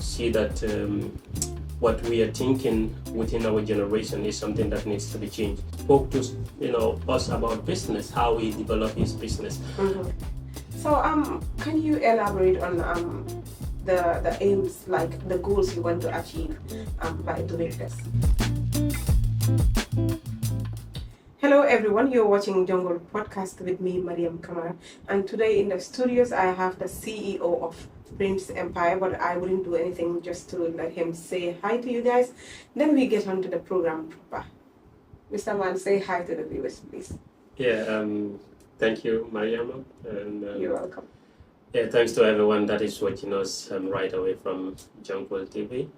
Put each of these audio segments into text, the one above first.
see that what we are thinking within our generation is something that needs to be changed. Spoke to us about business, how he developed his business. Mm-hmm. So can you elaborate on the aims, like the goals you want to achieve by doing this? Hello everyone, you're watching Jungle Podcast with me, Mariam Kamara, and today in the studios I have the CEO of Prince Empire, but I wouldn't do anything just to let him say hi to you guys. Then we get on to the program proper. Mr. Man, say hi to the viewers, please. Yeah, thank you, Mariam. And, You're welcome. Yeah, thanks to everyone that is watching us right away from Jungle TV.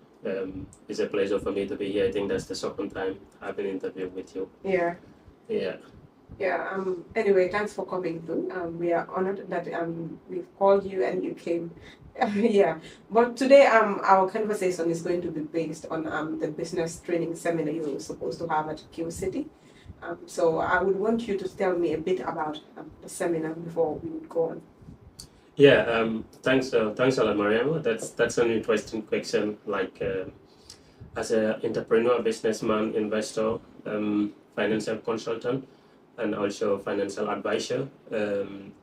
It's a pleasure for me to be here. I think that's the second time I've been interviewed with you. Yeah. Yeah. Yeah. Anyway, thanks for coming through. We are honored that we've called you and you came. Yeah. But today our conversation is going to be based on the business training seminar you were supposed to have at Q City. So I would want you to tell me a bit about the seminar before we would go on. Yeah. Thanks a lot, Mariam. That's an interesting question. Like, as an entrepreneur, businessman, investor, financial consultant, and also financial advisor.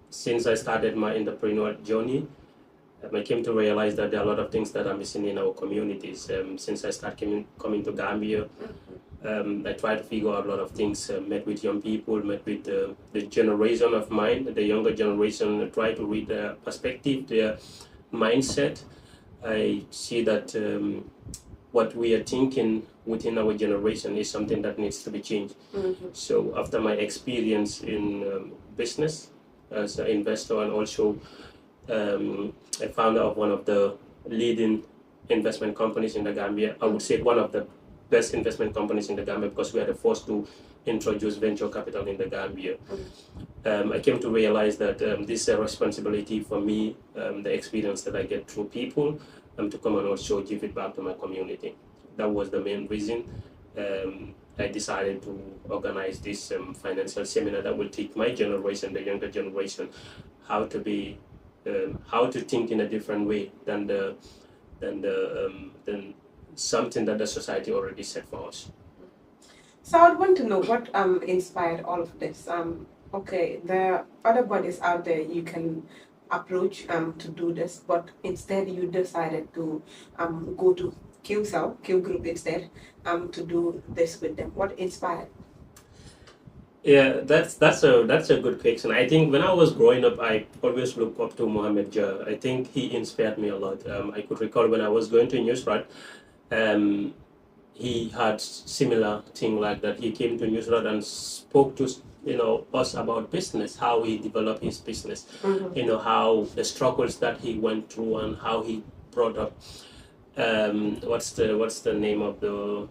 Since I started my entrepreneurial journey, I came to realize that there are a lot of things that are missing in our communities. Since I started coming to Gambia, I tried to figure out a lot of things, met with young people, met with the generation of mine, the younger generation, try to read their perspective, their mindset. I see that what we are thinking within our generation is something that needs to be changed. Mm-hmm. So after my experience in business as an investor and also a founder of one of the leading investment companies in the Gambia, I would say one of the best investment companies in the Gambia because we are the first to introduce venture capital in the Gambia. I came to realize that this is a responsibility for me, the experience that I get through people, to come and also give it back to my community. That was the main reason I decided to organize this financial seminar that will teach my generation, the younger generation, how to be, how to think in a different way than something that the society already set for us. So I would want to know what inspired all of this. Okay, there are other bodies out there you can approach to do this, but instead you decided to go to Q Group instead to do this with them. What inspired? Yeah, that's a good question. I think when I was growing up, I always looked up to Mohammed Jah. I think he inspired me a lot. I could recall when I was going to Newsrat, he had similar thing like that. He came to Newsrat and spoke to us about business, how he developed his business, Mm-hmm. How the struggles that he went through and how he brought up. What's the name of the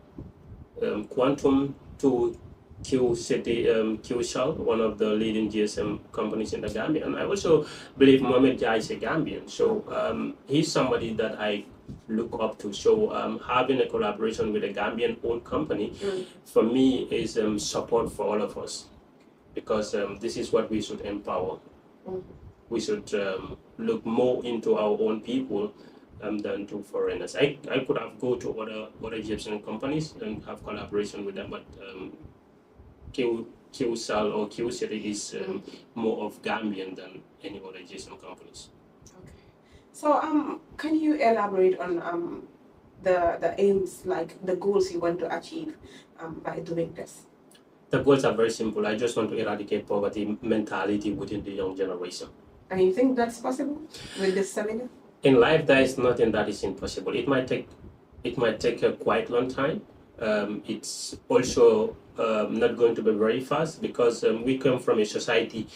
Quantum to Q City, Q Shell, one of the leading GSM companies in the Gambia. And I also believe Mohamed Jah is a Gambian. So he's somebody that I look up to. So having a collaboration with a Gambian-owned company, for me, is support for all of us. Because this is what we should empower. We should look more into our own people than to foreigners. I could have go to other Egyptian companies and have collaboration with them, but Q-Sal or Q-City is more of Gambian than any other Egyptian companies. Okay. So can you elaborate on the aims, like the goals you want to achieve by doing this? The goals are very simple. I just want to eradicate poverty mentality within the young generation. And you think that's possible with this seminar? In life, there is nothing that is impossible. It might take a quite long time. It's also not going to be very fast because we come from a society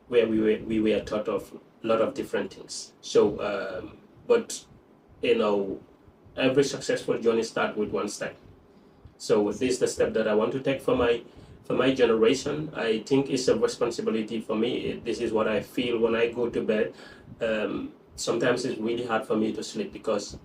where we were taught of a lot of different things. So, but every successful journey starts with one step. So this is the step that I want to take for my generation. I think it's a responsibility for me. This is what I feel when I go to bed. Sometimes it's really hard for me to sleep because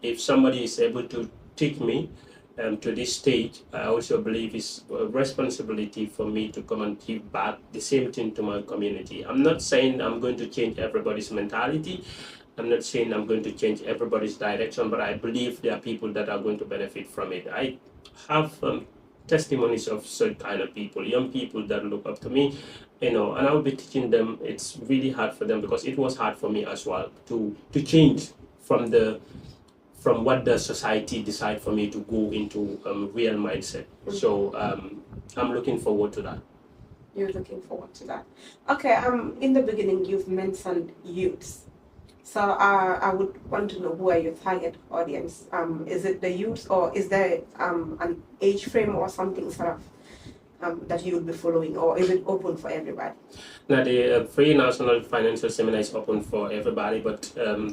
if somebody is able to take me to this stage, I also believe it's a responsibility for me to come and give back the same thing to my community. I'm not saying I'm going to change everybody's mentality, I'm not saying I'm going to change everybody's direction, but I believe there are people that are going to benefit from it. I have testimonies of such kind of people, young people that look up to me, and I'll be teaching them. It's really hard for them because it was hard for me as well to change from what the society decide for me to go into real mindset. So I'm looking forward to that. You're looking forward to that. Okay, in the beginning you've mentioned youths. So I would want to know who are your target audience. Is it the youths, or is there an age frame or something sort of that you would be following, or is it open for everybody? Now, the Free National Financial Seminar is open for everybody, but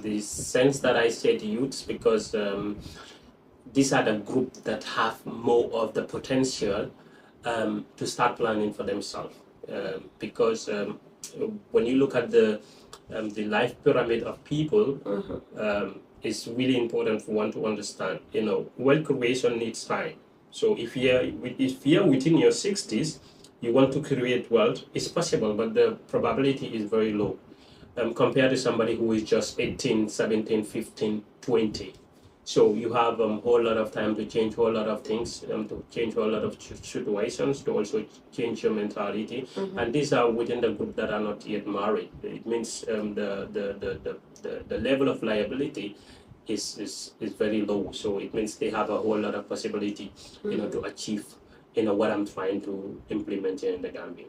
the sense that I said youths because these are the group that have more of the potential to start planning for themselves. Because when you look at the life pyramid of people, it's really important for one to understand. Wealth creation needs time. So if you're within your 60s, you want to create wealth, it's possible, but the probability is very low compared to somebody who is just 18, 17, 15, 20. So you have a whole lot of time to change a whole lot of things, to change a whole lot of situations, to also change your mentality. And these are within the group that are not yet married. It means the level of liability is very low. So it means they have a whole lot of possibility, to achieve, what I'm trying to implement here in the Gambia.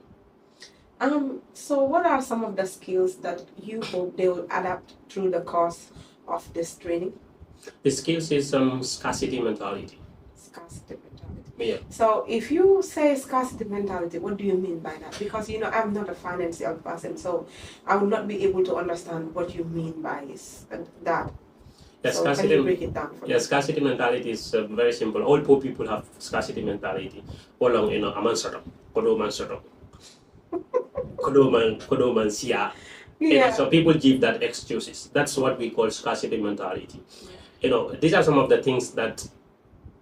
So what are some of the skills that you hope they will adapt through the course of this training? The skills is scarcity mentality. Scarcity mentality. Yeah. So if you say scarcity mentality, what do you mean by that? Because I'm not a financial person, so I will not be able to understand what you mean by that. Yeah, so can you break it down for me? Scarcity mentality is very simple. All poor people have scarcity mentality. All aman soro, kodoman soro, kodoman siya. Yeah. So people give that excuses. That's what we call scarcity mentality. These are some of the things that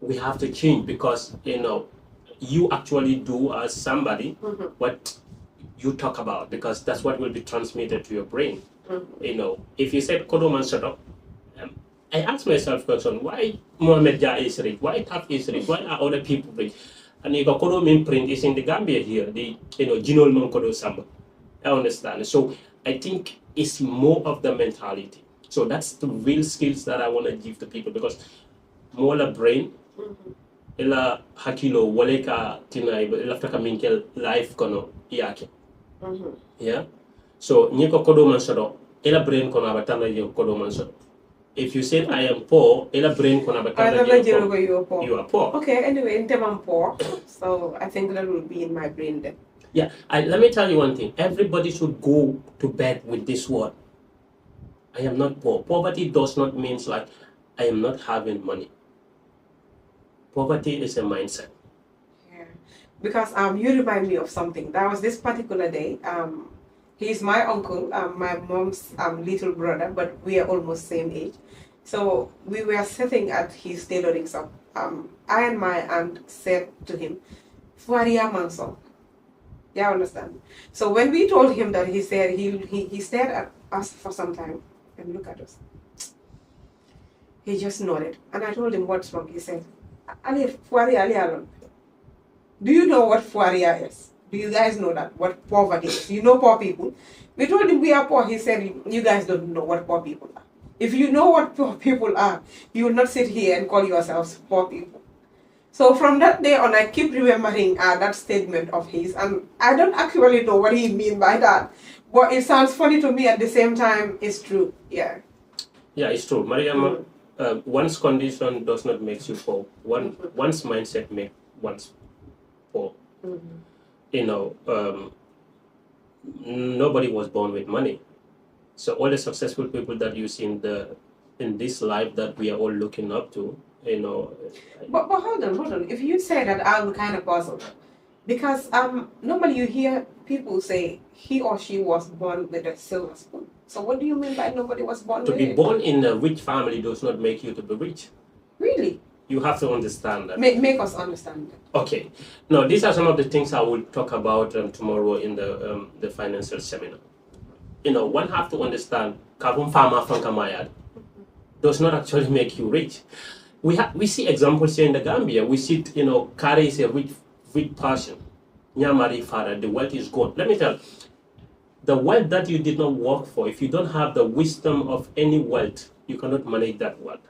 we have to change because, you actually do as somebody what you talk about, because that's what will be transmitted to your brain. If you said Kodoman Sadok, I ask myself question, why Mohammed Jah is rich? Why Taf is rich? Why are other people rich? And you Kodo print is in the Gambia here, the Jinol Monkodo Samba. I understand. So I think it's more of the mentality. So that's the real skills that I want to give to people, because more the brain, ela hakilo waleka tinai ela taka minkel life kono yake. Yeah. So nyeko kodo mansado ela brain kono abatana yo kodo mansado. If you said I am poor, ela brain kono abatana you are poor. Okay. Anyway, in terms I'm poor, so I think that will be in my brain then. Yeah. Let me tell you one thing. Everybody should go to bed with this word. I am not poor. Poverty does not mean like I am not having money. Poverty is a mindset. Yeah, because you remind me of something. There was this particular day. He's my uncle, my mom's little brother, but we are almost same age. So we were sitting at his tailoring shop. I and my aunt said to him, "Fuaria Manso." Yeah, understand. So when we told him that, he said he stared at us for some time and looked at us. He just nodded, and I told him, "What's wrong?" He said, "Ali Fuaria Ali Alon. Do you know what Fuaria is? Do you guys know that? What poverty is? You know poor people?" We told him we are poor. He said, "You guys don't know what poor people are. If you know what poor people are, you will not sit here and call yourselves poor people." So from that day on, I keep remembering that statement of his, and I don't actually know what he mean by that, but it sounds funny to me at the same time. It's true. Yeah. Yeah, it's true. Mariam, one's condition does not make you poor. One's mindset makes one's poor. Nobody was born with money. So all the successful people that you see in this life that we are all looking up to, But hold on. If you say that, I'm kind of puzzled, because normally you hear people say he or she was born with a silver spoon. So what do you mean by nobody was born to with be it? born in a rich family does not make you to be rich. Really? You have to understand that. Make us understand that. Okay. Now, these are some of the things I will talk about tomorrow in the financial seminar. One have to understand Kavum Farmer Fankamayad does not actually make you rich. We see examples here in the Gambia. We see, Kari is a rich person. Nyamari father, the wealth is gone. Let me tell you, the wealth that you did not work for, if you don't have the wisdom of any wealth, you cannot manage that wealth.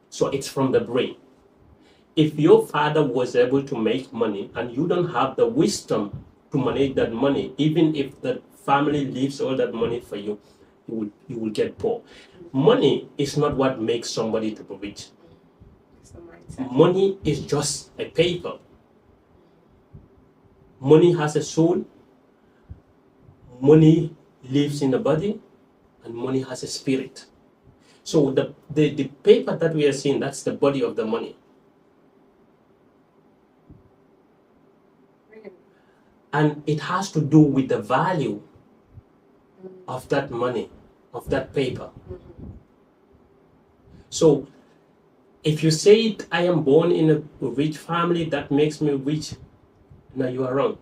So it's from the brain. If your father was able to make money and you don't have the wisdom to manage that money, even if the family leaves all that money for you, you will get poor. Money is not what makes somebody to be rich. Money is just a paper. Money has a soul. Money lives in the body, and money has a spirit. So the paper that we are seeing, that's the body of the money. And it has to do with the value of that money, of that paper. So if you say I am born in a rich family, that makes me rich, no, you are wrong.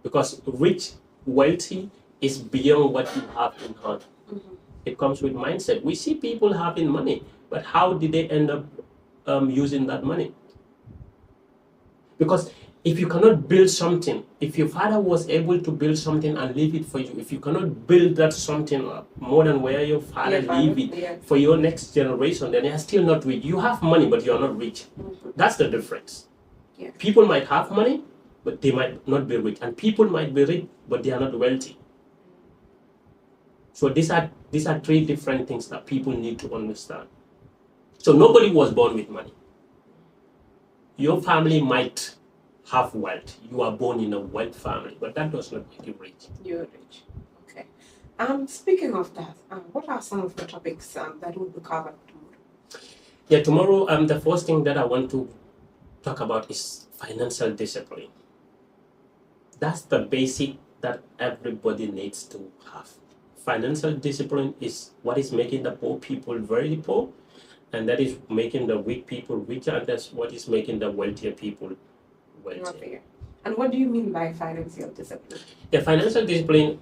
Because rich, wealthy is beyond what you have in hand. It comes with mindset. We see people having money, but how did they end up using that money? Because if you cannot build something, if your father was able to build something and leave it for you, if you cannot build that something up more than where your father leave it for your next generation, then you are still not rich. You have money, but you are not rich. That's the difference. People might have money, but they might not be rich. And people might be rich, but they are not wealthy. So these are three different things that people need to understand. So nobody was born with money. Your family might have wealth. You are born in a wealth family, but that does not make you rich. You're rich. Okay. Speaking of that, what are some of the topics that will be covered tomorrow? Yeah, tomorrow, the first thing that I want to talk about is financial discipline. That's the basic that everybody needs to have. Financial discipline is what is making the poor people very poor, and that is making the weak people richer, and that's what is making the wealthier people wealthier. And what do you mean by financial discipline? Yeah, financial discipline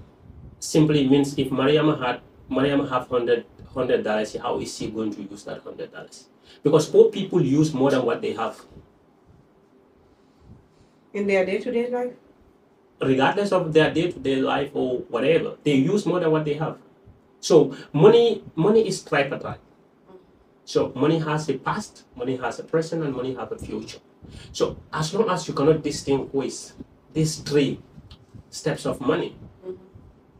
simply means if Mariam have $100, how is she going to use that $100? Because poor people use more than what they have. In their day-to-day life? Regardless of their day-to-day life or whatever, they use more than what they have. So money is tripartite. So money has a past, money has a present, and money has a future. So as long as you cannot distinguish these three steps of money,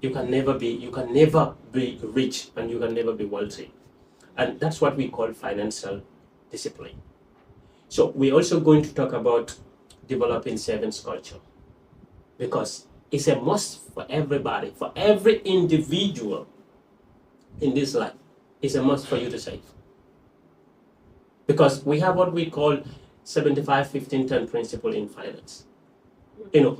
you can never be rich and you can never be wealthy. And that's what we call financial discipline. So we're also going to talk about developing savings culture, because it's a must for everybody, for every individual in this life. It's a must for you to save. Because we have what we call 75-15-10 principle in finance.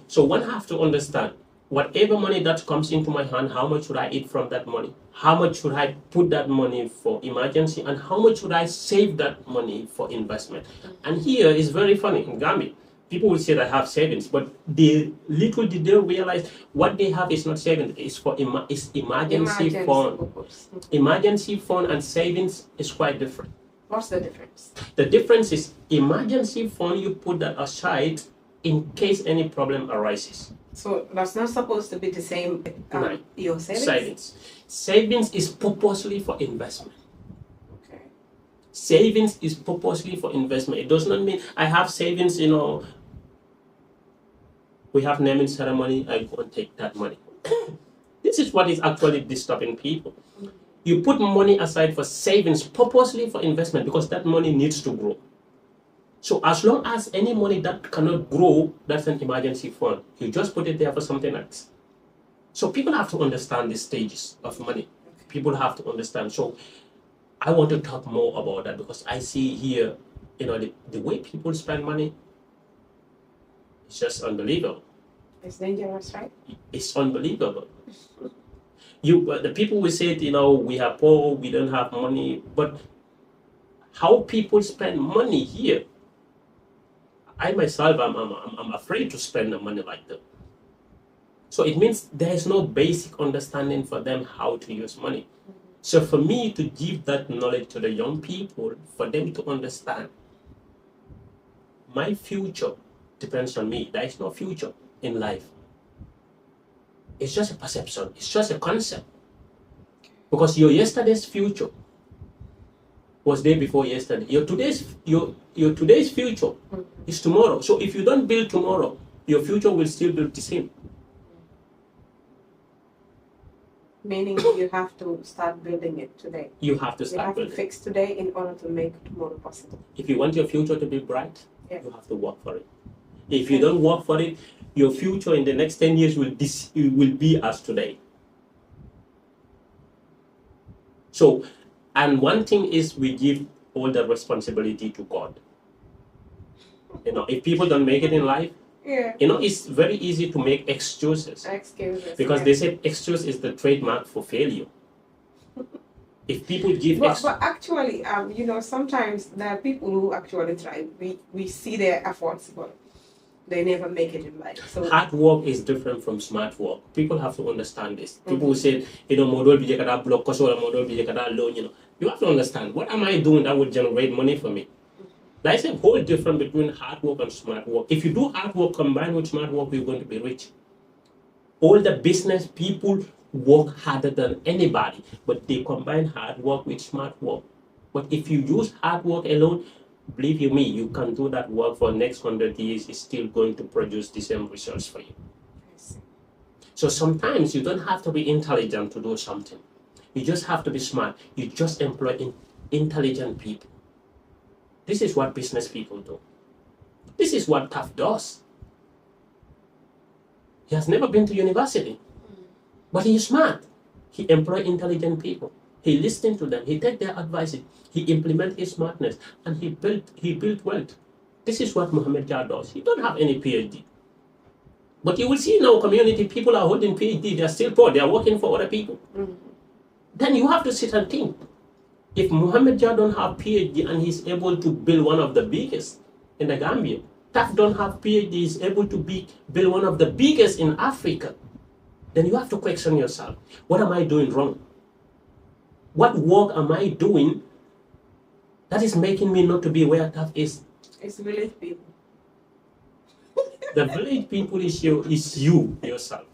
So one have to understand, whatever money that comes into my hand, how much should I eat from that money? How much should I put that money for emergency? And how much should I save that money for investment? And here is very funny in Gambia. People will say they have savings, but little did they realize what they have is not savings, it's for emergency fund. Emergency fund and savings is quite different. What's the difference? The difference is emergency fund, you put that aside in case any problem arises. So that's not supposed to be the same your savings? Savings is purposely for investment. Okay. Savings is purposely for investment. It does not mean I have savings, we have naming ceremony, I go and take that money. This is what is actually disturbing people. You put money aside for savings purposely for investment because that money needs to grow. So as long as any money that cannot grow, that's an emergency fund. You just put it there for something else. So people have to understand the stages of money. People have to understand. So I want to talk more about that because I see here, the way people spend money, it's just unbelievable. It's dangerous, right? It's unbelievable. The people will say, we are poor, we don't have money, but how people spend money here, I myself, I'm afraid to spend the money like that. So it means there is no basic understanding for them how to use money. So for me to give that knowledge to the young people, for them to understand, my future depends on me. There is no future in life. It's just a perception. It's just a concept. Because your yesterday's future was day before yesterday. Your today's future is tomorrow. So if you don't build tomorrow, your future will still be the same. Meaning you have to start building it today. You have to You start have to building. fix today in order to make tomorrow possible. If you want your future to be bright, Yeah. you have to work for it. If you don't work for it, your future in the next 10 years will be as today. So, and one thing is we give all the responsibility to God. You know, if people don't make it in life, Yeah. you know, it's very easy to make excuses. Excuses. Because yeah. they said excuse is the trademark for failure. If people give But actually, you know, sometimes there are people who actually try. We see their efforts, but they never make it in life. So hard work is different from smart work. People have to understand this. People who say, you know, model bija kada block or model bija kada loan, you know. You have to understand, what am I doing that will generate money for me? There's a whole difference between hard work and smart work. If you do hard work combined with smart work, you're going to be rich. All the business people work harder than anybody, but they combine hard work with smart work. But if you use hard work alone, believe you me, you can do that work for the next 100 years, it's still going to produce the same results for you. So sometimes you don't have to be intelligent to do something. You just have to be smart. You just employ intelligent people. This is what business people do. This is what Taft does. He has never been to university, but he is smart. He employs intelligent people. He listens to them. He takes their advice. He implements his smartness, and he built wealth. This is what Mohammed Jah does. He don't have any PhD. But you will see in our community, people are holding PhD. They are still poor. They are working for other people. Then you have to sit and think. If Mohammed Jah don't have PhD and he's able to build one of the biggest in the Gambia, Taft don't have PhD, is able to build one of the biggest in Africa, then you have to question yourself. What am I doing wrong? What work am I doing that is making me not to be where Taft is? it's village people. The village people is you yourself.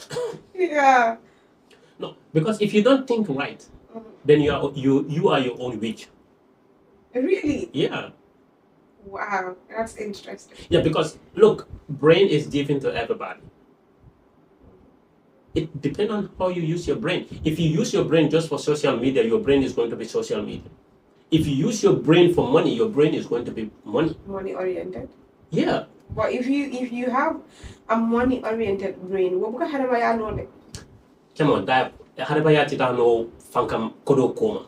Yeah. No, because if you don't think right, then you are your own witch. Really? Yeah. Wow, that's interesting. Yeah, because look, brain is given to everybody. It depends on how you use your brain. If you use your brain just for social media, your brain is going to be social media. If you use your brain for money, your brain is going to be money. Money oriented. Yeah. But if you have a money oriented brain, what have I know? Come on, that harabayati no fankam kodo koma.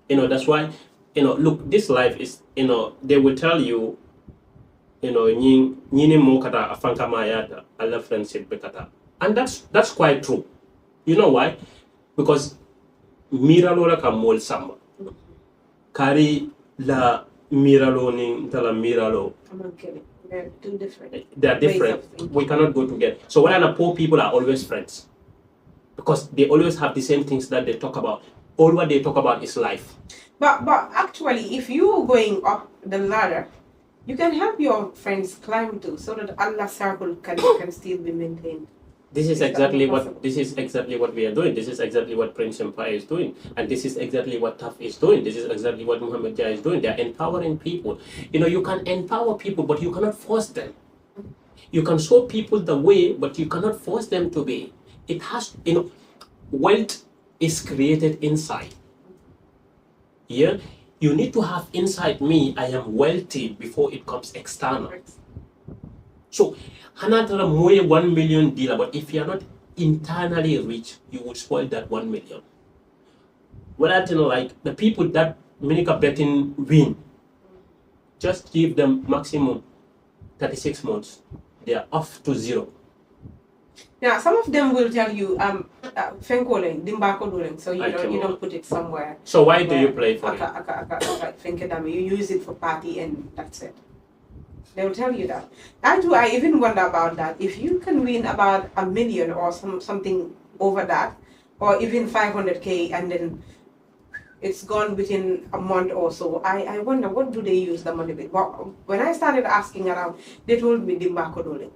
You know, that's why, you know, look, this life is, you know, they will tell you, you know, nyini mo kata afanka mayata, Allah friendship bekata. And that's quite true. You know why? Because miralo la ka mol samba. Kari la miralo ning tala miralo. I'm not kidding. They're two different. They are different. We cannot go together. So why are poor people are always friends? Because they always have the same things that they talk about. All what they talk about is life. But actually, if you're going up the ladder, you can help your friends climb too, so that Allah's circle can still be maintained. This is exactly what we are doing. This is exactly what Prince Empire is doing, and this is exactly what Taf is doing. This is exactly what Muhammad Jah is doing. They are empowering people. You know, you can empower people, but you cannot force them. You can show people the way, but you cannot force them to be. It has, you know, wealth is created inside. Yeah, you need to have inside me, I am wealthy before it comes external. So, Hanatara moye 1 million dealer, but if you are not internally rich, you will spoil that 1 million. Well, I tell you, like the people that Minika betting win, just give them maximum 36 months. They are off to zero. Now, some of them will tell you, Fenkoleng, Dimbako Doleng, so you don't put it somewhere. So why do you play for it? You use it for party and that's it. They will tell you that. I even wonder about that. If you can win about 1 million or something over that, or even 500K, and then it's gone within a month or so, I wonder what do they use the money with. Well, when I started asking around, they told me Dimba Kodole.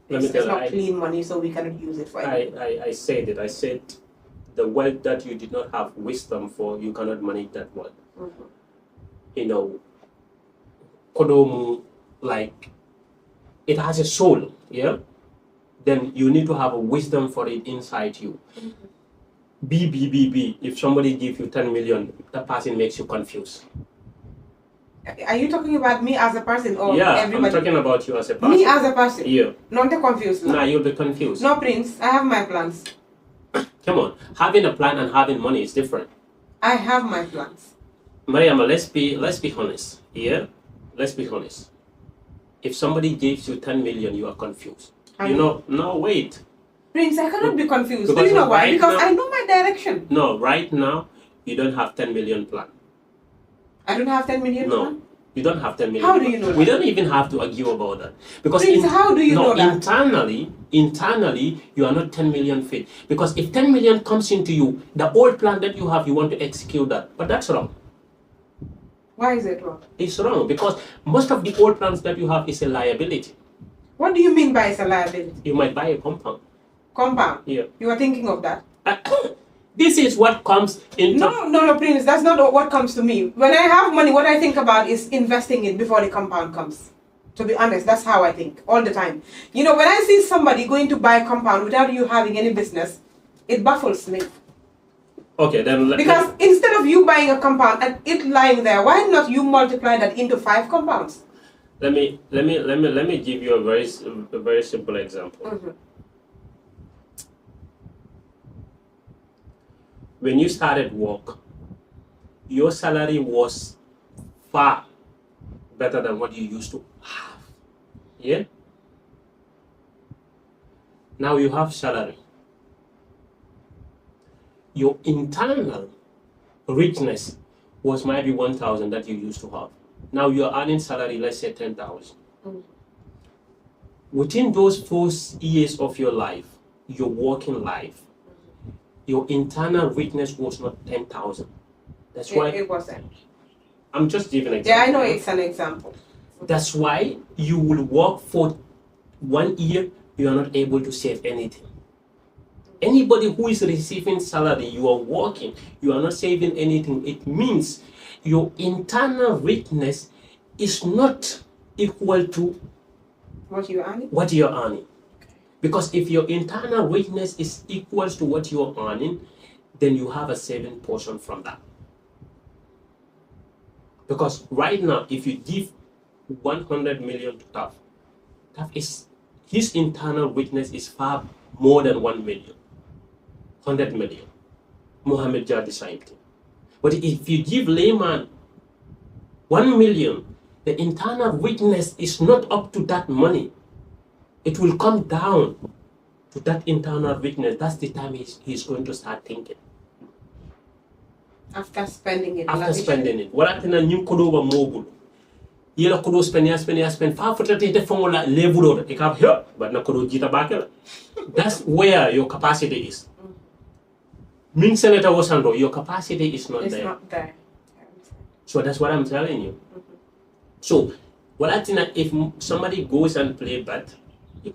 It's not clean money, so we cannot use it for anything. I said it. I said the wealth that you did not have wisdom for, you cannot manage that wealth. Mm-hmm. You know, Kodomu, like, it has a soul, yeah? Then you need to have a wisdom for it inside you. B. If somebody gives you 10 million, that person makes you confused. Are you talking about me as a person or everybody? I'm talking about you as a person. Me as a person? Yeah. Not the confused. Nah, you'll be confused. No, Prince, I have my plans. Come on, having a plan and having money is different. I have my plans. Mariama, let's be honest. Yeah? Let's be honest. If somebody gives you 10 million, you are confused. No, wait. Prince, I cannot be confused. Do you know why? Because I know my direction. No, right now, you don't have 10 million plan. I don't have 10 million No, plan? you don't have 10 million How do you know that? We don't even have to argue about that. Because Prince, how do you know that? Internally, you are not 10 million fit. Because if 10 million comes into you, the old plan that you have, you want to execute that. But that's wrong. Why is it wrong? It's wrong because most of the old plans that you have is a liability. What do you mean by it's a liability? You might buy a compound. Compound? Yeah. You are thinking of that? This is what comes into... No, Prince, that's not what comes to me. When I have money, what I think about is investing it before the compound comes. To be honest, that's how I think all the time. You know, when I see somebody going to buy a compound without you having any business, it baffles me. Okay, then... Because instead of you buying a compound and it lying there, why not you multiply that into 5 compounds? Let me give you a very simple example. Mm-hmm. When you started work, your salary was far better than what you used to have. Yeah? Now you have salary. Your internal richness was maybe 1,000 that you used to have. Now you're earning salary, let's say 10,000. Within those 4 years of your life, your working life, your internal richness was not 10,000. That's why it wasn't. I'm just giving an example. Yeah, I know it's an example. That's why you will work for 1 year, you are not able to save anything. Anybody who is receiving salary, you are working, you are not saving anything. It means your internal richness is not equal to what you're earning. Because if your internal richness is equal to what you're earning, then you have a saving portion from that. Because right now, if you give 100 million to Taf, his internal richness is far more than 1 million. 100 million. Mohammed Jah, the same thing. But if you give layman 1 million, the internal richness is not up to that money. It will come down to that internal weakness. That's the time he's going to start thinking. After spending it. What happened in New Kodoba Mogul? Yellow Kodo spend. Far for the formula level it can help, but not Kodo Jita Bakela. That's where your capacity is. Ming Senator Wasando, your capacity is not there. It's not there. So that's what I'm telling you. So, what I think if somebody goes and play bet,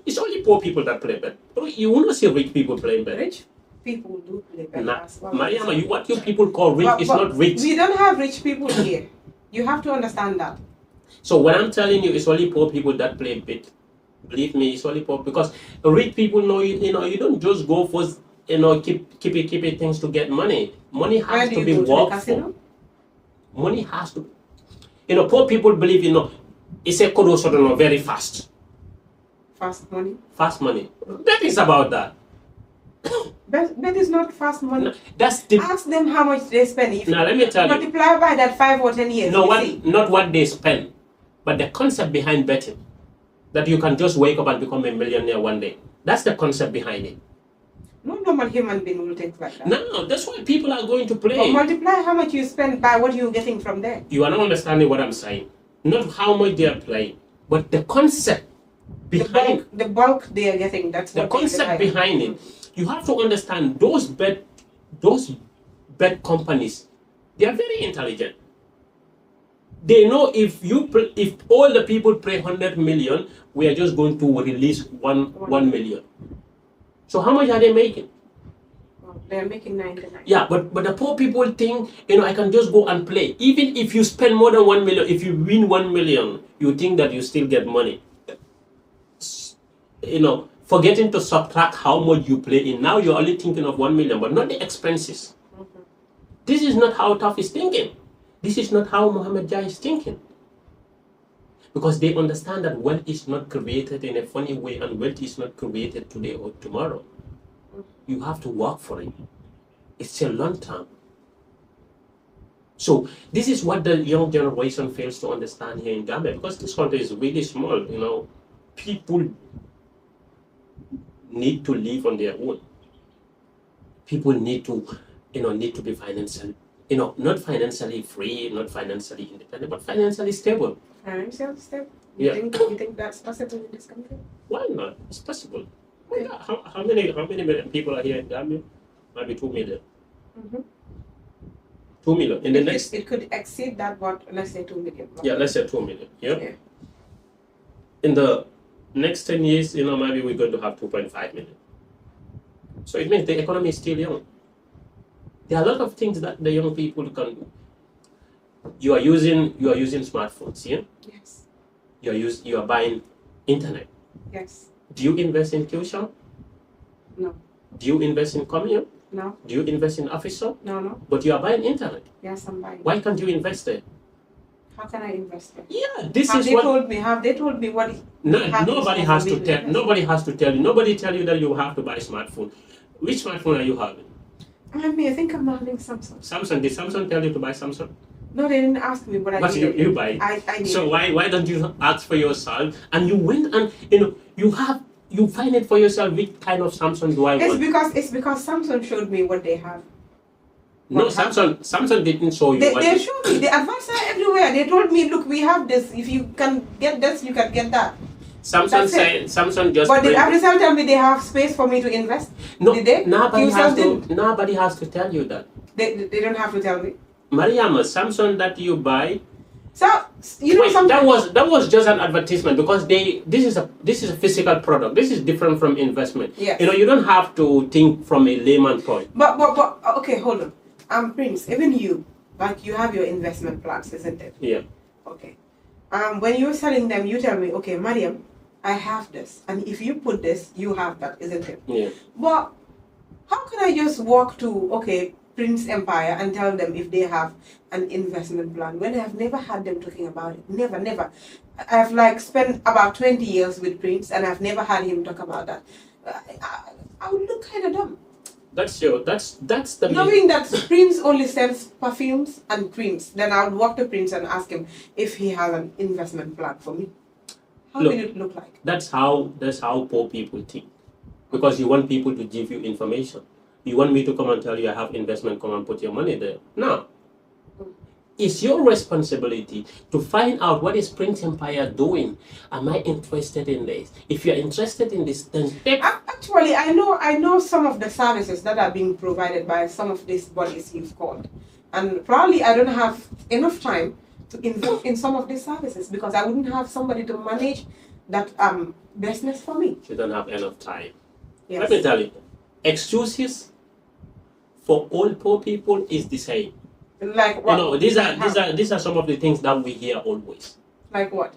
it's only poor people that play bet. You won't see rich people playing bet. Rich people do play bet. Mariama, what you people call rich is not rich. We don't have rich people here. You have to understand that. So when I'm telling you it's only poor people that play bet, believe me, it's only poor because rich people know you don't just go for keep things to get money. Money has to be worked for. Money has to. Poor people believe it's a kodo sort of very fast. Fast money? Fast money. That is about that. That is not fast money. No, that's the... Ask them how much they spend. If now, let me tell you. Multiply by that 5 or 10 years. No, not what they spend, but the concept behind betting. That you can just wake up and become a millionaire one day. That's the concept behind it. No normal human being will think like that. No, that's why people are going to play. But multiply how much you spend by what you're getting from there. You are not understanding what I'm saying. Not how much they are playing. But the concept behind the bulk they are getting, that's the what concept behind it, you have to understand those bet companies, they are very intelligent. They know if all the people pay 100 million, we are just going to release 1 million. So how much are they making? They're making 99. Yeah, but the poor people think, I can just go and play. Even if you spend more than 1 million, if you win 1 million, you think that you still get money. Forgetting to subtract how much you play in. Now you're only thinking of 1 million, but not the expenses. Mm-hmm. This is not how Tough is thinking. This is not how Mohammed Jai is thinking. Because they understand that wealth is not created in a funny way, and wealth is not created today or tomorrow. You have to work for it. It's a long term. So this is what the young generation fails to understand here in Gambia, because this country is really small. People need to live on their own. People need to be financially, not financially free, not financially independent, but financially stable. Financially stable? Yeah. You think that's possible in this country? Why not? It's possible. Okay. Yeah. How many million people are here in Gambia? Maybe 2 million. Mm-hmm. 2 million. It could exceed that, but let's say 2 million. Yeah, let's say 2 million. Yeah. Yeah. In the next 10 years, maybe we're going to have 2.5 million. So it means the economy is still young. There are a lot of things that the young people can do. You are using smartphones, yeah? Yes. You are buying internet. Yes. Do you invest in tuition? No. Do you invest in commune? No. Do you invest in officer? No. But you are buying internet. Yes, I'm buying. Why can't you invest there? How can I invest there? Yeah, Have they told me what? Nobody has to tell. Nobody has to tell you. Nobody tell you that you have to buy a smartphone. Which smartphone are you having? I think I'm having Samsung. Samsung. Did Samsung tell you to buy Samsung? No, they didn't ask me, but I did. You buy. I did. So why don't you ask for yourself? And you went and you find it for yourself. Which kind of Samsung do I want? It's because Samsung showed me what they have. No, Samsung didn't show you. They showed me. The advisor everywhere. They told me, look, we have this. If you can get this, you can get that. Samsung just. But did Abdisal tell me they have space for me to invest? No, did they? Nobody has to tell you that. They don't have to tell me. Mariama, Samsung that you buy. So something. That was just an advertisement, because this is a physical product. This is different from investment. Yes. You don't have to think from a layman point. But okay, hold on. Prince, even you, like you have your investment plans, isn't it? Yeah. Okay. When you're selling them, you tell me, okay, Mariam, I have this, and if you put this, you have that, isn't it? Yeah. But how can I just walk to Prince Empire and tell them if they have an investment plan when I have never had them talking about it? Never. I've spent about 20 years with Prince, and I've never had him talk about that. I would look kind of dumb. That's the knowing that Prince only sells perfumes and creams. Then I would walk to Prince and ask him if he has an investment plan for me. How will it look like? That's how poor people think, because you want people to give you information. You want me to come and tell you I have investment, come and put your money there. No. It's your responsibility to find out what is Prince Empire doing. Am I interested in this? If you're interested in this, then actually, I know some of the services that are being provided by some of these bodies you've called. And probably I don't have enough time to invest in some of these services, because I wouldn't have somebody to manage that business for me. You don't have enough time. Yes. Let me tell you, excuses for all poor people is the same. Like what? These are some of the things that we hear always. Like what?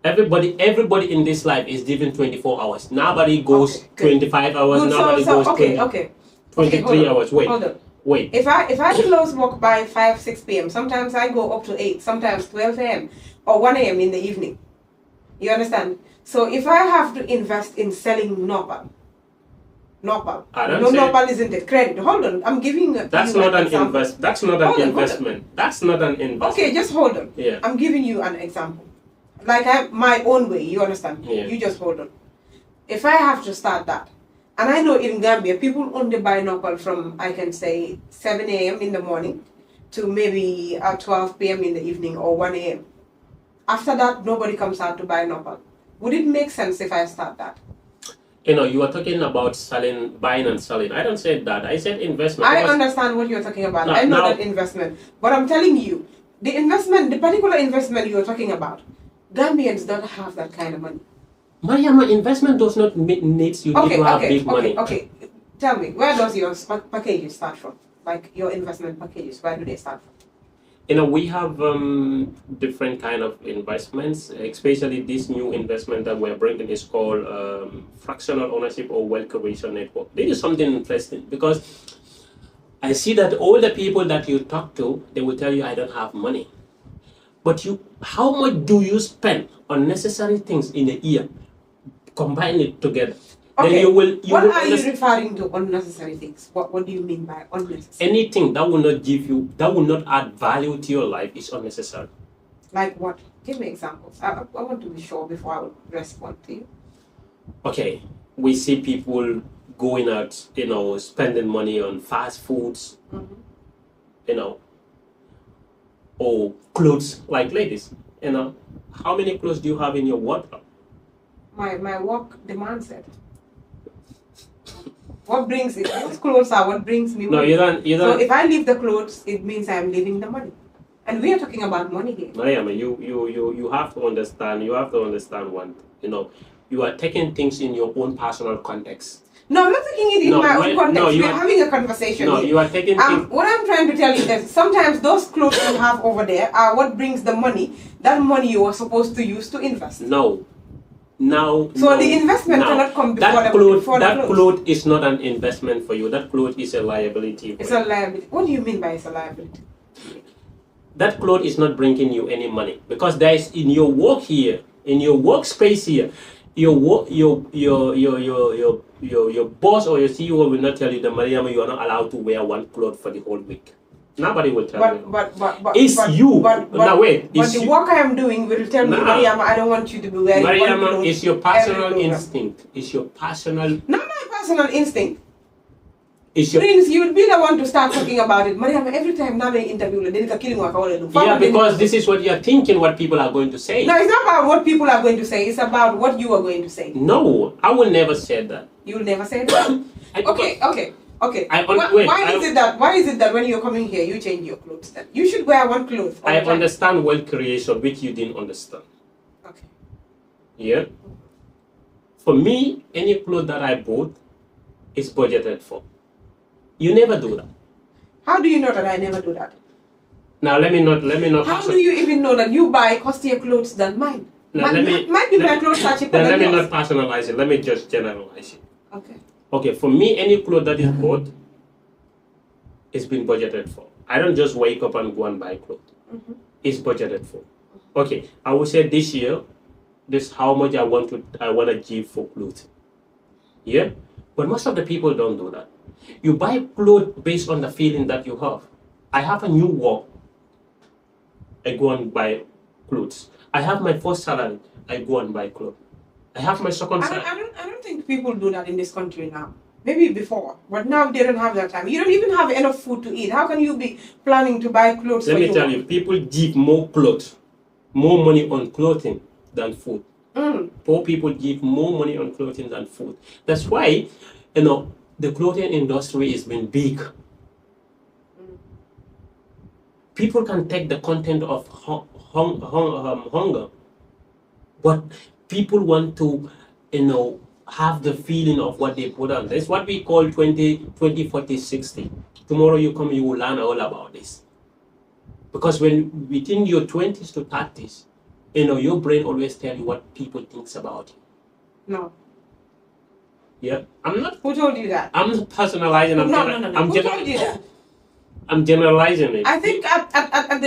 Everybody in this life is given 24 hours. Nobody goes 25 hours. Good. Nobody goes 23 hours. Hold on. Wait. If I close work by 5-6 p.m., sometimes I go up to 8, sometimes 12 a.m. or 1 a.m. in the evening. You understand? So if I have to invest in selling Nopal, Nopal isn't it? Credit. Hold on. I'm giving you That's not an investment. That's not an investment. That's not an investment. Okay, just hold on. Yeah. I'm giving you an example. Like I have my own way, you understand? Yeah. You just hold on. If I have to start that, and I know in Gambia, people only buy Nopal from, I can say, 7 a.m. in the morning to maybe 12 p.m. in the evening or 1 a.m. After that, nobody comes out to buy Nopal. Would it make sense if I start that? You are talking about selling, buying and selling. I don't say that. I said investment. I understand what you're talking about. No, I know now- that investment. But I'm telling you, the investment, the particular investment you're talking about, Gambians don't have that kind of money. Mariama, investment does not needs you Okay, to have okay, big money. okay. Tell me, where does your packages start from? Like your investment packages, where do they start from? We have different kind of investments, especially this new investment that we're bringing is called fractional ownership or wealth creation network. This is something interesting because I see that all the people that you talk to, they will tell you, I don't have money. But how much do you spend on necessary things in a year? Combine it together. Okay. Then what are you referring to unnecessary things? What do you mean by unnecessary? Anything that will not give you, that will not add value to your life is unnecessary. Like what? Give me examples. I want to be sure before I would respond to you. Okay, we see people going out, spending money on fast foods, or clothes, like ladies. How many clothes do you have in your wardrobe? My work demands it. What brings it? Those clothes are what brings me money. No, you don't. So if I leave the clothes, it means I'm leaving the money. And we are talking about money here. Mariama, you have to understand. You have to understand one. You are taking things in your own personal context. No, I'm not taking it in my own context. No, we are having a conversation No, here. you are taking things. What I'm trying to tell you is sometimes those clothes you have over there are what brings the money. That money you are supposed to use to invest. No. Now, so the investment cannot come before that cloth is not an investment for you. That cloth is a liability. It's a liability. What do you mean by it's a liability? That cloth is not bringing you any money because there is in your work here, in your workspace here, your boss or your CEO will not tell you that Mariama, you are not allowed to wear one cloth for the whole week. Nobody will tell you. But now wait. But the work I am doing will tell me, Mariama, I don't want you to be wearing one cloth. It's your personal instinct. It's your personal. Not my personal instinct. It's your. Prince, you would be the one to start talking about it. Mariama, every time now they interview, yeah, because this is what you are thinking. What people are going to say. No, it's not about what people are going to say. It's about what you are going to say. No, I will never say that. You will never say that. Okay. Why is it that when you're coming here, you change your clothes then? You should wear one cloth. I understand wealth creation, which you didn't understand. Okay. Yeah? For me, any clothes that I bought is budgeted for. You never do that. How do you know that I never do that? Now, let me not. How do you even know that you buy costier clothes than mine? Now, my clothes are cheaper than let me yours. not personalize it. Let me just generalize it. Okay. Okay, for me, any clothes that is bought is been budgeted for. I don't just wake up and go and buy clothes. It's budgeted for. Okay, I will say this year, this how much I want to give for clothes. Yeah, but most of the people don't do that. You buy clothes based on the feeling that you have. I have a new work. I go and buy clothes. I have my first salary. I go and buy clothes. I have my second salary. I don't think people do that in this country now. Maybe before, but now they don't have that time. You don't even have enough food to eat. How can you be planning to buy clothes? Let me tell you, people give more money on clothing than food. Poor people give more money on clothing than food. That's why, the clothing industry has been big. People can take the content of hunger, but people want to, have the feeling of what they put on. That's what we call 20, 40, 60. Tomorrow you come, you will learn all about this. Because when within your 20s to 30s, your brain always tell you what people thinks about you. No. Yeah, I'm not. Who told you that? I'm not personalizing. No. Who told you that? I'm generalizing it. I think at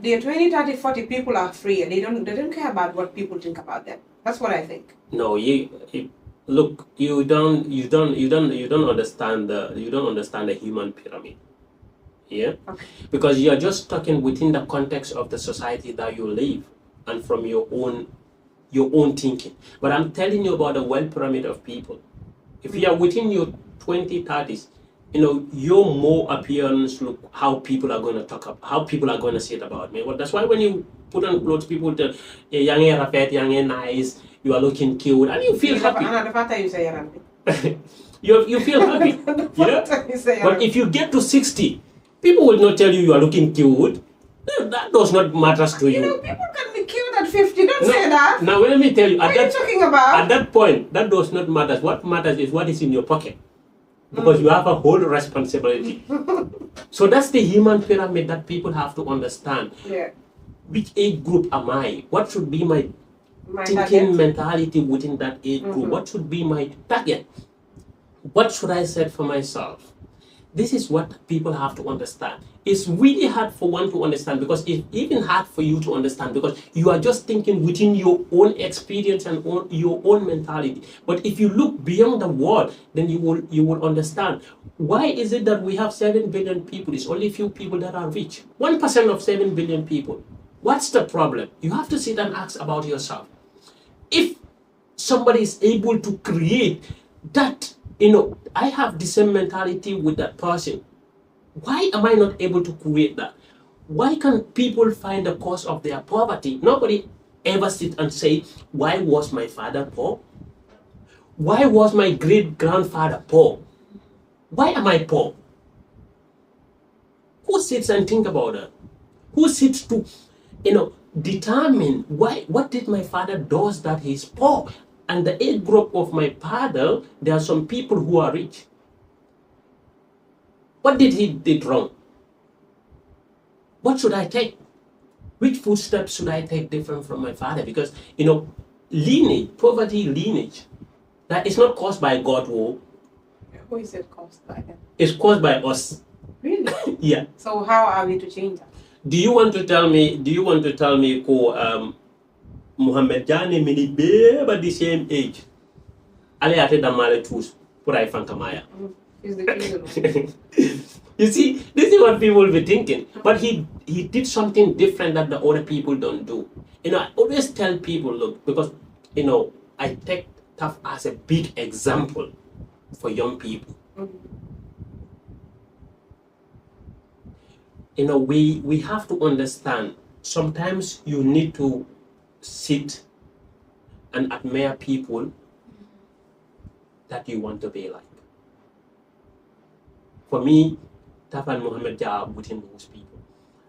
their 20, 30, 40 people are free and they don't care about what people think about them. That's what I think. No, look, you don't understand the human pyramid. Yeah? Okay. Because you are just talking within the context of the society that you live and from your own thinking. But I'm telling you about the wealth pyramid of people. If you are within your 20, 30s, your more appearance, look how people are going to talk up, how people are going to say it about me. Well, that's why when you put on clothes, people tell, young rafet, young nice, you are looking cute, and you feel happy. You feel happy. But if you get to 60, people will not tell you are looking cute. That does not matter to you. People can be cute at 50. Don't say that. Now, let me tell you. What are you talking about? At that point, that does not matter. What matters is what is in your pocket. Because you have a whole responsibility. So that's the human pyramid that people have to understand. Yeah. Which age group am I? What should be my thinking mentality within that age group? What should be my target? What should I set for myself? This is what people have to understand. It's really hard for one to understand because it's even hard for you to understand because you are just thinking within your own experience and your own mentality. But if you look beyond the world, then you will understand. Why is it that we have 7 billion people? It's only few people that are rich. 1% of 7 billion people. What's the problem? You have to sit and ask about yourself. If somebody is able to create that, I have the same mentality with that person. Why am I not able to create that? Why can't people find the cause of their poverty? Nobody ever sit and say, why was my father poor? Why was my great-grandfather poor? Why am I poor? Who sits and think about that? Who sits to, determine what did my father do that he's poor? And the age group of my father, there are some people who are rich. What did he did wrong? What should I take? Which footsteps should I take different from my father? Because, poverty lineage, that is not caused by God. Who is it caused by them? It's caused by us. Really? Yeah. So how are we to change that? Do you want to tell me, Muhammad Jani mini baby the same age? Ale ate damale tools for I fankamaya. Is the You see, this is what people will be thinking. But he did something different that the other people don't do. I always tell people, look, because I take Tough as a big example for young people. We have to understand sometimes you need to sit and admire people that you want to be like. For me, Taf and Mohammed are within those people.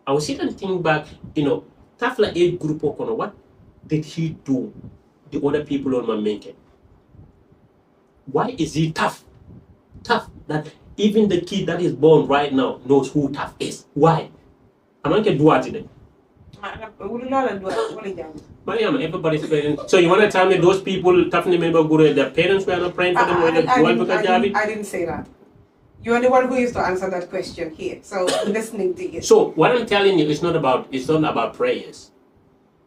I will sit and think back, Taf like age group of what did he do the other people on my making? Why is he tough? Tough that even the kid that is born right now knows who Tough is. Why? I'm not going to do it today. Mariam, everybody's parents. So you want to tell me those people, Tough member Guru, their parents were not praying for them? I didn't say that. You are the one who used to answer that question here. So I'm listening to you. So what I'm telling you is not about prayers.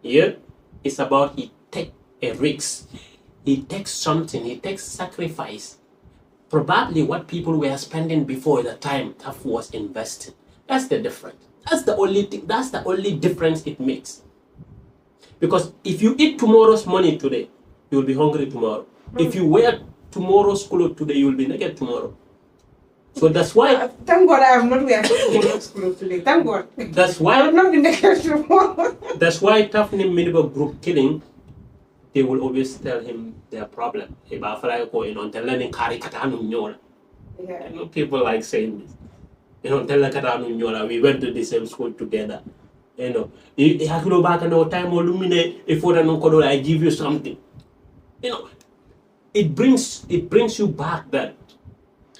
Yeah? It's about he take a risk. He takes something, he takes sacrifice. Probably what people were spending before the time Tough was investing. That's the difference. That's the only thing, that's the only difference it makes. Because if you eat tomorrow's money today, you will be hungry tomorrow. If you wear tomorrow's clothes today, you will be naked tomorrow. So that's why. Thank God I am not wearing tomorrow's clothes today. Thank God. That's why. I will not be naked tomorrow. That's why Tough minimum group killing, they will always tell him their problem. Yeah. People like saying this. We went to the same school together. I give you something. It brings you back that.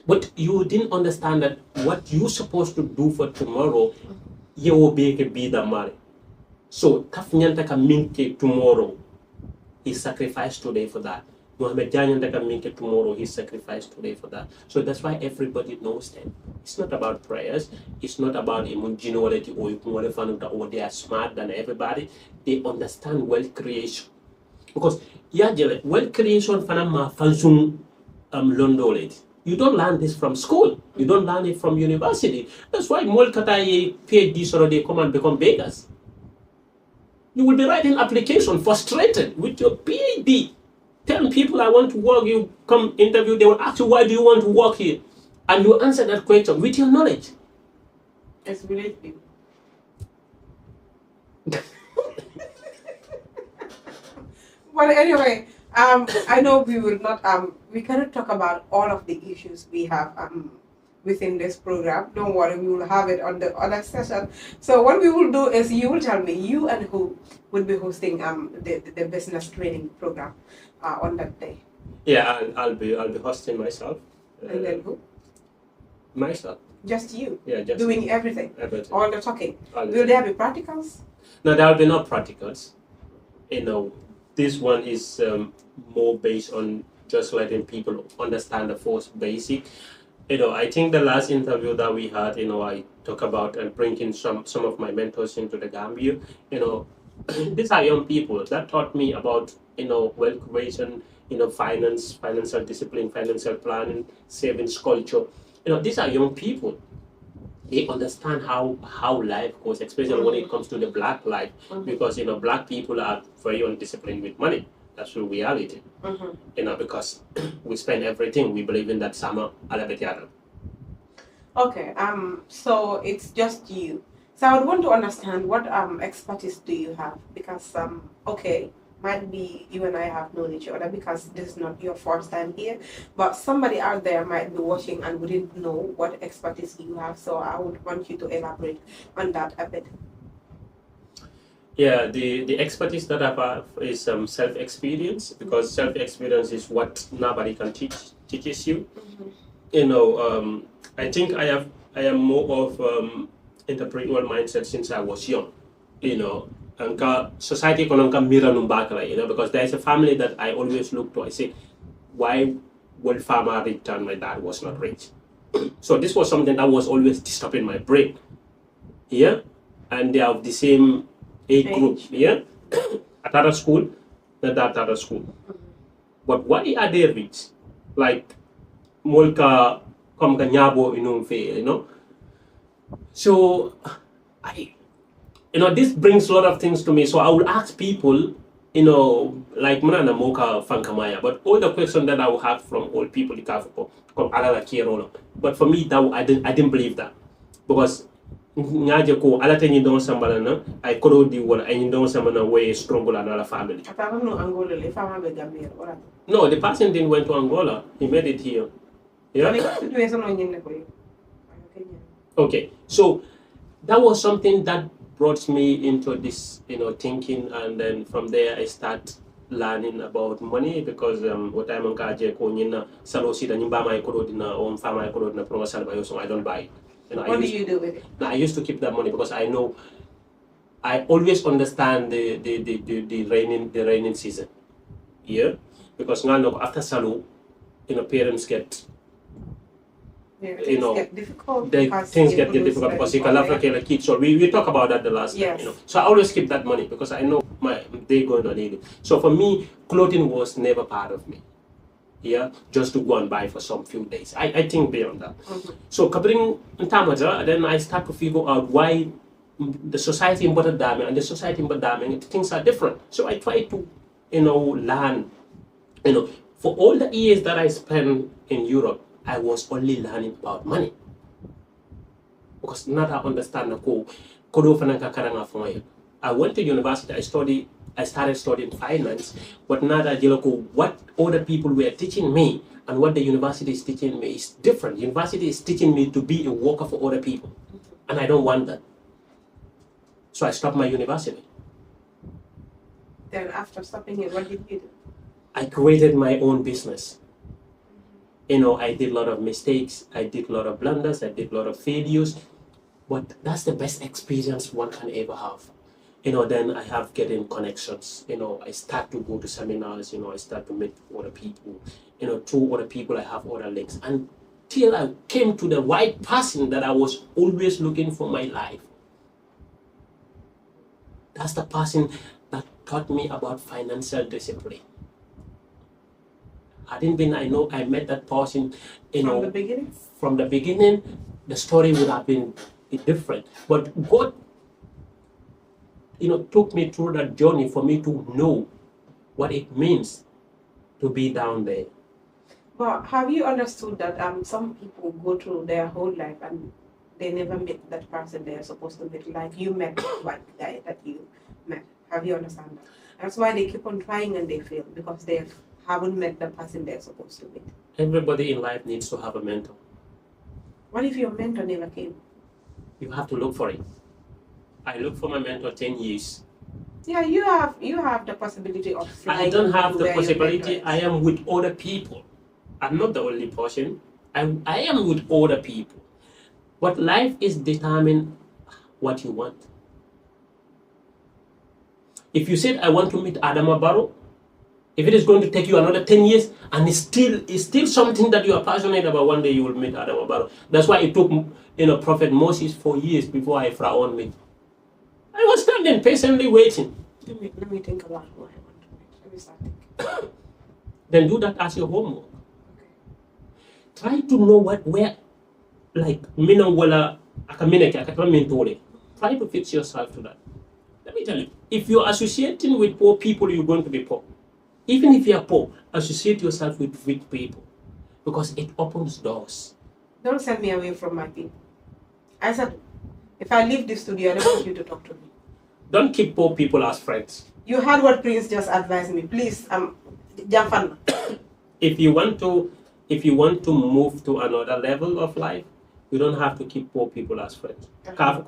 But you didn't understand that what you're supposed to do for tomorrow, you will be the money. So Tough Nyantaka minke tomorrow. He sacrificed today for that. Mohammed Janyantaka minke tomorrow. He sacrificed today for that. So that's why everybody knows them. It's not about prayers. It's not about imunity or they are smart than everybody. They understand wealth creation. Because wealth creation fanama fansung londolate. You don't learn this from school. You don't learn it from university. That's why Molkata PhD so they come and become beggars. You will be writing application frustrated with your PhD. Telling people I want to work, you come interview, they will ask you why do you want to work here? And you answer that question with your knowledge. It's relative. Well, anyway, I know we will not we cannot talk about all of the issues we have within this program. Don't worry, we will have it on the other session. So what we will do is you will tell me you and who will be hosting the business training program on that day. Yeah, and I'll be hosting myself. And then who? Myself. Just you. Yeah, just Doing everything. everything. All the talking. All the Will time. there be practicals? No, there will be no practicals. This one is more based on just letting people understand the first basic. I think the last interview that we had, I talk about bringing some of my mentors into the Gambia. These are young people that taught me about wealth creation, finance, financial discipline, financial planning, savings culture. These are young people. They understand how life goes, especially when it comes to the black life, because black people are very undisciplined with money. That's the reality. Because we spend everything. We believe in that summer alabetiada. Okay, so it's just you. So I would want to understand what expertise do you have? Because okay, might be you and I have known each other because this is not your first time here, but somebody out there might be watching and wouldn't know what expertise you have. So I would want you to elaborate on that a bit. Yeah, the expertise that I have is self-experience, because self-experience is what nobody can teaches you. I think I am more of entrepreneurial mindset since I was young. And society can mirror because there is a family that I always look to. I say, why will farmer rich and my dad was not rich? So this was something that was always disturbing my brain. Yeah, and they are of the same age group. Yeah, at other school, not that other school. But why are they rich? Like Molka come Ganyabo So this brings a lot of things to me. So I will ask people, like Manana Moka Fankamaya, but all the questions that I will have from all people come Alala Kirolo. But for me, that I didn't believe that. Because ngaje ko ala tan don sambala na ay kodo di wala ay don sambala way stronger than our family. No, the person didn't went to Angola. He made it here. Yeah. Okay, so that was something that brought me into this, thinking, and then from there I start learning about money because what I'm kaje ko nyina salosi da nyimba mai kodo dina on fama kodo dina promotion by so I don't buy it. What do you do with it? I used to keep that money because I know I always understand the raining season. Yeah, because now after Salu, parents get get difficult. Things get difficult because you can have like kids. So we talk about that the last time. So I always keep that money because I know they're going to need it. So for me, clothing was never part of me. Yeah, just to go and buy for some few days. I think beyond that. So covering Tamaja, then I start to figure out why the society in Badame and the society in Badame, things are different. So I try to, learn. For all the years that I spent in Europe, I was only learning about money. Because not I understand I went to university, I started studying finance, but now that what other people were teaching me and what the university is teaching me is different. University is teaching me to be a worker for other people, and I don't want that. So I stopped my university. Then after stopping it, what did you do? I created my own business. I did a lot of mistakes, I did a lot of blunders, I did a lot of failures, but that's the best experience one can ever have. Then I have getting connections. I start to go to seminars. I start to meet other people. Through other people, I have other links. Until I came to the right person that I was always looking for my life. That's the person that taught me about financial discipline. I met that person, From the beginning? From the beginning, the story would have been different. But God took me through that journey for me to know what it means to be down there. But have you understood that some people go through their whole life and they never meet that person they are supposed to meet? Like you met one guy that you met. Have you understand that? That's why they keep on trying and they fail because they haven't met the person they're supposed to meet. Everybody in life needs to have a mentor. What if your mentor never came? You have to look for it. I looked for my mentor 10 years. Yeah, you have the possibility of flying. I don't have to the where your possibility. mentor is. I am with other people. I'm not the only person. I am with other people. But life is determined what you want. If you said I want to meet Adama Barrow, if it is going to take you another 10 years and it's still something that you are passionate about, one day you will meet Adama Barrow. That's why it took Prophet Moses 4 years before I Pharaoh met. I was standing patiently waiting. Let me think about who I want to meet. Let me start thinking. Then do that as your homework. Okay. Try to know where like try to fix yourself to that. Let me tell you, if you're associating with poor people, you're going to be poor. Even if you're poor, associate yourself with rich people because it opens doors. Don't send me away from my people. I said, if I leave the studio, I don't want you to talk to me. Don't keep poor people as friends. You heard what Prince just advised me. Please, Jamfan. If you want to move to another level of life, you don't have to keep poor people as friends. Because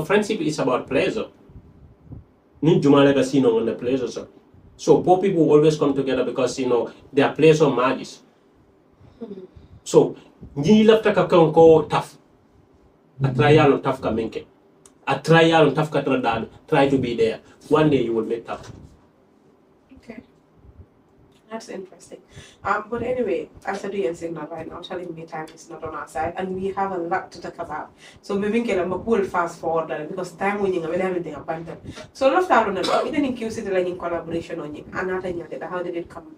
friendship is about pleasure. Pleasure. So poor people always come together because their pleasure marriages. So ni lafta ka ko tough. Atrayal tough ka menke. Atrayal tough ka try to be there. One day you will make tough. Okay. That's interesting. But anyway, as I do and signal right now, telling me time is not on our side, and we have a lot to talk about. So maybe I'm going to fast forward because time winning, I will everything abandoned. So love that on even in QC in collaboration on you, and how did it come?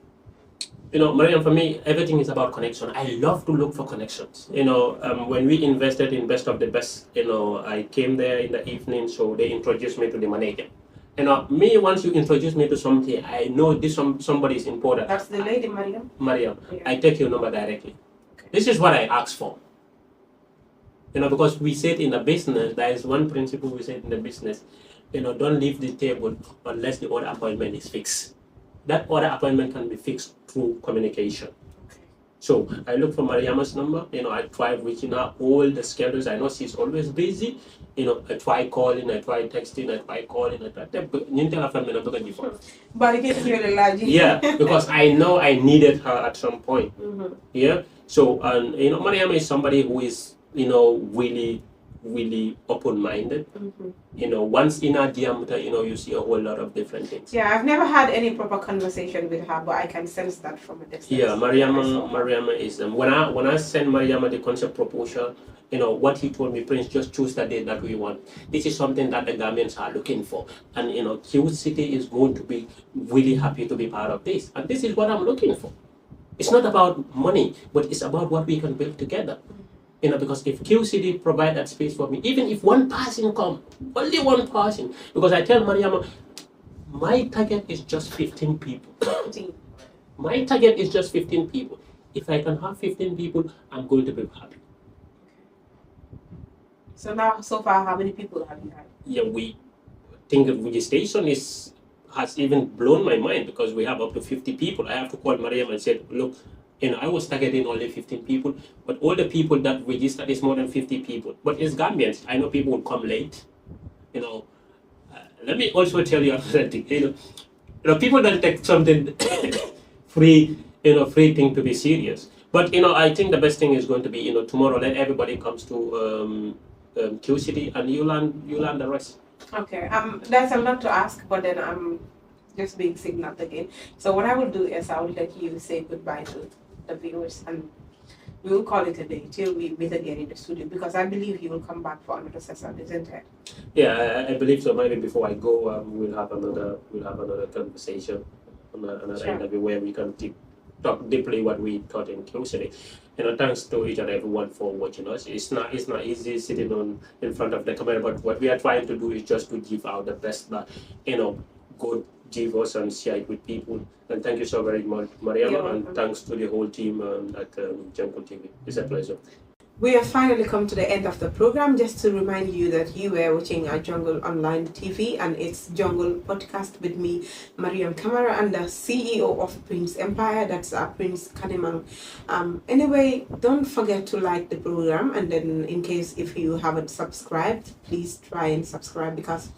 Mariam, for me, everything is about connection. I love to look for connections. When we invested in Best of the Best, I came there in the evening, so they introduced me to the manager. Once you introduce me to something, I know this somebody is important. That's the lady, Mariam? Mariam, Yeah. I take your number directly. Okay. This is what I asked for. Because we said in the business, there is one principle we said in the business, don't leave the table unless the order appointment is fixed. That order appointment can be fixed through communication. Okay. So I look for Mariama's number. I try reaching out all the schedules. I know she's always busy. I try calling, I try texting, I try calling, I try. Yeah, because I know I needed her at some point. Mm-hmm. Yeah. So Mariama is somebody who is really open-minded. Mm-hmm. Once in a diameter, you see a whole lot of different things. Yeah, I've never had any proper conversation with her, but I can sense that from a distance. Yeah, Mariama is when I send Mariama the concept proposal, what he told me, Prince, just choose the date that we want. This is something that the Gambians are looking for, and Q City is going to be really happy to be part of this, and this is what I'm looking for. It's not about money, but it's about what we can build together. Because if QCD provide that space for me, even if one person come, only one person, because I tell Mariama, my target is just 15 people. My target is just 15 people. If I can have 15 people, I'm going to be happy. So now, so far, how many people have you had? Yeah, we think the registration has even blown my mind because we have up to 50 people. I have to call Mariam and say, look, I was targeting only 15 people, but all the people that registered is more than 50 people. But it's Gambians. I know people will come late. Let me also tell you another thing. People don't take something free thing to be serious. But I think the best thing is going to be tomorrow. Let everybody comes to Q City and you learn the rest. Okay. There's a lot to ask, but then I'm just being signaled again. So what I will do is I will let you say goodbye to the viewers, and we will call it a day till we meet again in the studio, because I believe you will come back for another session, isn't it? Yeah, I believe so. Maybe before I go, we'll have another conversation, another Sure. interview where we can talk deeply what we thought in Q City. Thanks to each and everyone for watching us. It's not easy sitting in front of the camera, but what we are trying to do is just to give out the best that good give us and share it with people. And thank you so very much, Mariama, and thanks to the whole team at Jungle TV. It's a pleasure. We have finally come to the end of the program. Just to remind you that you were watching a Jungle Online TV and it's Jungle Podcast with me, Mariam Kamara, and the CEO of Prince Empire, that's Prince Kanimang. Anyway, don't forget to like the program, and then in case if you haven't subscribed, please try and subscribe because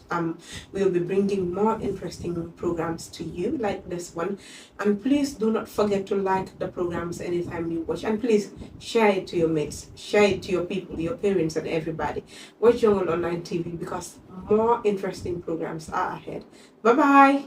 we'll be bringing more interesting programs to you like this one. And please do not forget to like the programs anytime you watch, and please share it to your mates, share it to your people, your parents, and everybody. Watch Jungle Online TV because more interesting programs are ahead. Bye bye.